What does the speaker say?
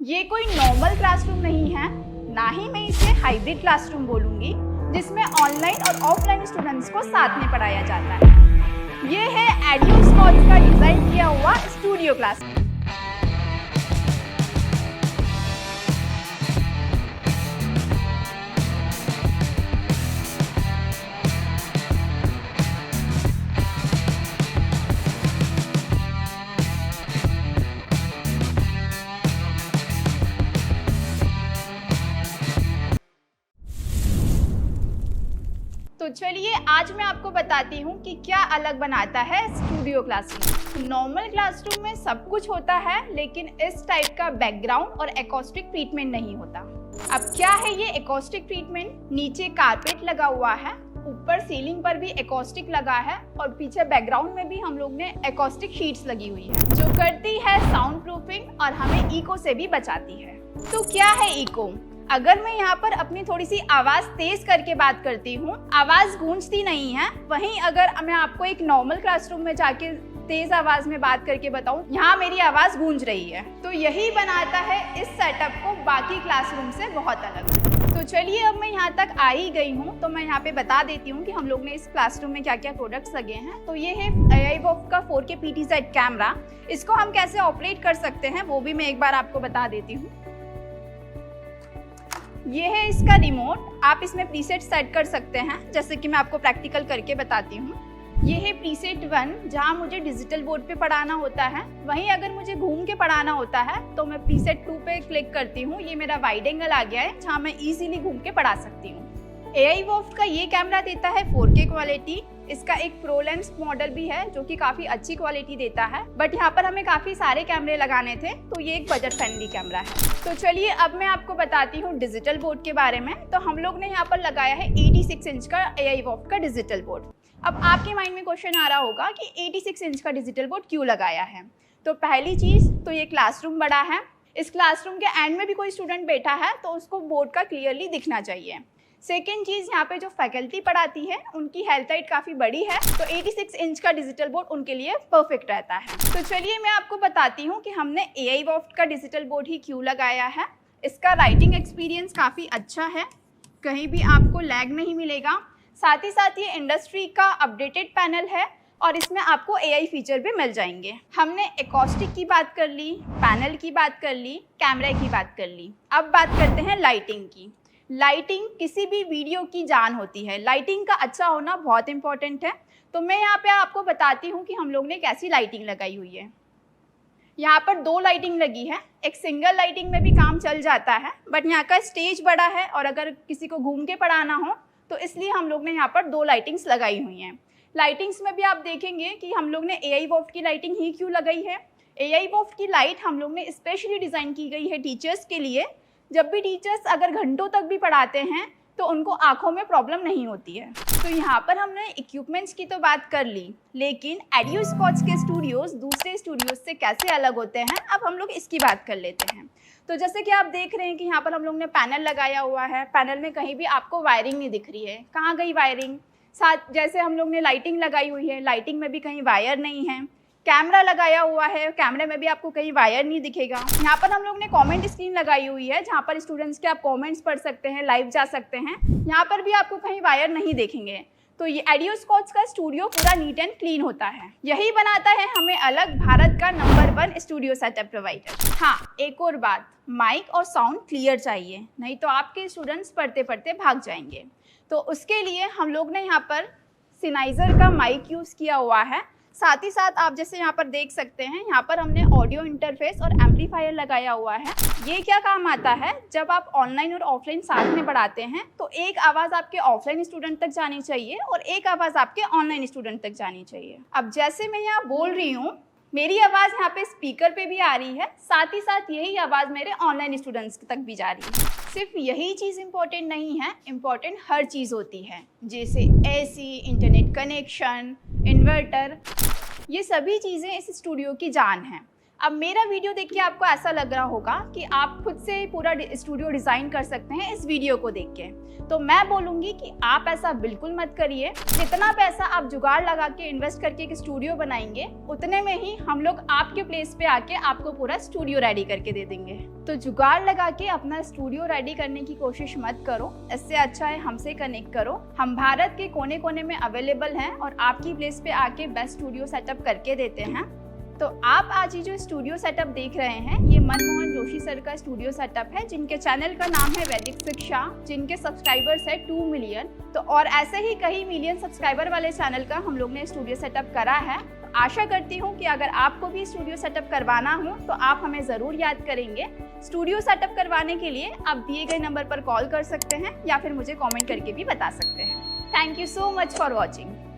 ये कोई normal classroom नहीं है, ना ही मैं इसे हाइब्रिड क्लासरूम बोलूँगी, जिसमें ऑनलाइन और ऑफलाइन स्टूडेंट्स को साथ में पढ़ाया जाता है। ये है एड्यूस्कॉच का डिज़ाइन किया हुआ स्टूडियो क्लासरूम। तो चलिए आज मैं आपको बताती हूँ कि क्या अलग बनाता है स्टूडियो क्लासरूम। नॉर्मल क्लासरूम में सब कुछ होता है, लेकिन इस टाइप का बैकग्राउंड और एकॉस्टिक ट्रीटमेंट नहीं होता। अब क्या है ये एकॉस्टिक ट्रीटमेंट? नीचे कारपेट लगा हुआ है, ऊपर सीलिंग पर भी एकॉस्टिक लगा है और पीछे बैकग्राउंड में भी हम लोग ने एकॉस्टिक शीट्स लगी हुई है, जो करती है साउंड प्रूफिंग और हमें इको से भी बचाती है। तो क्या है इको? अगर मैं यहाँ पर अपनी थोड़ी सी आवाज़ तेज करके बात करती हूँ, आवाज़ गूंजती नहीं है। वहीं अगर मैं आपको एक नॉर्मल क्लासरूम में जाके तेज आवाज़ में बात करके बताऊँ, यहाँ मेरी आवाज़ गूंज रही है। तो यही बनाता है इस सेटअप को बाकी क्लासरूम से बहुत अलग। तो चलिए अब मैं यहाँ तक आ ही गई हूँ, तो मैं यहाँ पे बता देती हूँ कि हम लोग ने इस क्लासरूम में क्या क्या प्रोडक्ट्स लगे हैं। तो ये है AIVof का 4K PTZ कैमरा। इसको हम कैसे ऑपरेट कर सकते हैं वो भी मैं एक बार आपको बता देती हूँ। ये है इसका रिमोट, आप इसमें प्रीसेट सेट कर सकते हैं, जैसे कि मैं आपको प्रैक्टिकल करके बताती हूँ। ये है प्रीसेट 1, जहाँ मुझे डिजिटल बोर्ड पे पढ़ाना होता है। वहीं अगर मुझे घूम के पढ़ाना होता है तो मैं प्रीसेट 2 पे क्लिक करती हूँ। ये मेरा वाइड एंगल आ गया है, जहाँ मैं इजीली घूम के पढ़ा सकती हूँ। AIVof का ये कैमरा देता है 4K क्वालिटी। इसका एक प्रो लेंस मॉडल भी है जो कि काफ़ी अच्छी क्वालिटी देता है, बट यहाँ पर हमें काफ़ी सारे कैमरे लगाने थे, तो ये एक बजट फ्रेंडली कैमरा है। तो चलिए अब मैं आपको बताती हूँ डिजिटल बोर्ड के बारे में। तो हम लोग ने यहाँ पर लगाया है 86 इंच का AIVof का डिजिटल बोर्ड। अब आपके माइंड में क्वेश्चन आ रहा होगा कि 86 इंच का डिजिटल बोर्ड क्यों लगाया है। तो पहली चीज़ तो ये क्लासरूम बड़ा है। इस क्लासरूम के एंड में भी कोई स्टूडेंट बैठा है तो उसको बोर्ड का क्लियरली दिखना चाहिए। सेकेंड चीज़, यहाँ पे जो फैकल्टी पढ़ाती है उनकी हेल्थ हाइट काफ़ी बड़ी है, तो 86 इंच का डिजिटल बोर्ड उनके लिए परफेक्ट रहता है। तो चलिए मैं आपको बताती हूँ कि हमने AIVof का डिजिटल बोर्ड ही क्यों लगाया है। इसका राइटिंग एक्सपीरियंस काफ़ी अच्छा है, कहीं भी आपको लैग नहीं मिलेगा। साथ ही साथ ये इंडस्ट्री का अपडेटेड पैनल है और इसमें आपको AI फीचर भी मिल जाएंगे। हमने एकॉस्टिक की बात कर ली, पैनल की बात कर ली, कैमरे की बात कर ली। अब बात करते हैं लाइटिंग की। लाइटिंग किसी भी वीडियो की जान होती है, लाइटिंग का अच्छा होना बहुत इंपॉर्टेंट है। तो मैं यहाँ पे आपको बताती हूँ कि हम लोग ने कैसी लाइटिंग लगाई हुई है। यहाँ पर 2 लाइटिंग लगी है। एक सिंगल लाइटिंग में भी काम चल जाता है, बट यहाँ का स्टेज बड़ा है और अगर किसी को घूम के पढ़ाना हो तो इसलिए हम लोग ने यहाँ पर 2 लाइटिंग्स लगाई हुई हैं। लाइटिंग्स में भी आप देखेंगे कि हम लोग ने AIVof की लाइटिंग ही क्यों लगाई है। AIVof की लाइट हम लोग ने स्पेशली डिज़ाइन की गई है टीचर्स के लिए। जब भी टीचर्स अगर घंटों तक भी पढ़ाते हैं तो उनको आंखों में प्रॉब्लम नहीं होती है। तो यहाँ पर हमने इक्विपमेंट्स की तो बात कर ली, लेकिन एड्यूस्कॉच के स्टूडियोज़ दूसरे स्टूडियोज़ से कैसे अलग होते हैं, अब हम लोग इसकी बात कर लेते हैं। तो जैसे कि आप देख रहे हैं कि यहाँ पर हम लोग ने पैनल लगाया हुआ है। पैनल में कहीं भी आपको वायरिंग नहीं दिख रही है, कहाँ गई वायरिंग। साथ जैसे हम लोग ने लाइटिंग लगाई हुई है, लाइटिंग में भी कहीं वायर नहीं है। कैमरा लगाया हुआ है, कैमरे में भी आपको कहीं वायर नहीं दिखेगा। यहाँ पर हम लोग ने कमेंट स्क्रीन लगाई हुई है, जहाँ पर स्टूडेंट्स के आप कमेंट्स पढ़ सकते हैं, लाइव जा सकते हैं। यहाँ पर भी आपको कहीं वायर नहीं देखेंगे। तो ये एड्यूस्कॉच का स्टूडियो पूरा नीट एंड क्लीन होता है। यही बनाता है हमें अलग भारत का नंबर 1 स्टूडियो सेटअप प्रोवाइडर। हाँ, एक और बात, माइक और साउंड क्लियर चाहिए, नहीं तो आपके स्टूडेंट्स पढ़ते पढ़ते भाग जाएंगे। तो उसके लिए हम लोग ने यहाँ पर सिनाइजर का माइक यूज़ किया हुआ है। साथ ही साथ आप जैसे यहाँ पर देख सकते हैं, यहाँ पर हमने ऑडियो इंटरफेस और एम्पलीफायर लगाया हुआ है। ये क्या काम आता है, जब आप ऑनलाइन और ऑफलाइन साथ में पढ़ाते हैं तो एक आवाज़ आपके ऑफलाइन स्टूडेंट तक जानी चाहिए और एक आवाज़ आपके ऑनलाइन स्टूडेंट तक जानी चाहिए। अब जैसे मैं यहाँ बोल रही हूँ, मेरी आवाज़ यहाँ पे स्पीकर पे भी आ रही है, साथ ही साथ यही आवाज़ मेरे ऑनलाइन स्टूडेंट्स तक भी जा रही है। सिर्फ यही चीज़ इम्पोर्टेंट नहीं है, इम्पोर्टेंट हर चीज़ होती है, जैसे AC, इंटरनेट कनेक्शन, इन्वर्टर, ये सभी चीज़ें इस स्टूडियो की जान है। अब मेरा वीडियो देख के आपको ऐसा लग रहा होगा कि आप खुद से पूरा स्टूडियो डिज़ाइन कर सकते हैं इस वीडियो को देख के, तो मैं बोलूँगी कि आप ऐसा बिल्कुल मत करिए। जितना पैसा आप जुगाड़ लगा के इन्वेस्ट करके एक स्टूडियो बनाएंगे, उतने में ही हम लोग आपके प्लेस पे आके आपको पूरा स्टूडियो रेडी करके दे देंगे। तो जुगाड़ लगा के अपना स्टूडियो रेडी करने की कोशिश मत करो, इससे अच्छा है हमसे कनेक्ट करो। हम भारत के कोने कोने में अवेलेबल हैं और आपकी प्लेस पे आके बेस्ट स्टूडियो सेटअप करके देते हैं। तो आप आज ही जो स्टूडियो सेटअप देख रहे हैं, ये मनमोहन जोशी सर का स्टूडियो सेटअप है, जिनके चैनल का नाम है वैदिक शिक्षा, जिनके सब्सक्राइबर्स है 2 मिलियन। तो और ऐसे ही कई मिलियन सब्सक्राइबर वाले चैनल का हम लोग ने स्टूडियो सेटअप करा है। तो आशा करती हूँ कि अगर आपको भी स्टूडियो सेटअप करवाना हो तो आप हमें ज़रूर याद करेंगे। स्टूडियो सेटअप करवाने के लिए आप दिए गए नंबर पर कॉल कर सकते हैं या फिर मुझे कॉमेंट करके भी बता सकते हैं। Thank you so much for watching.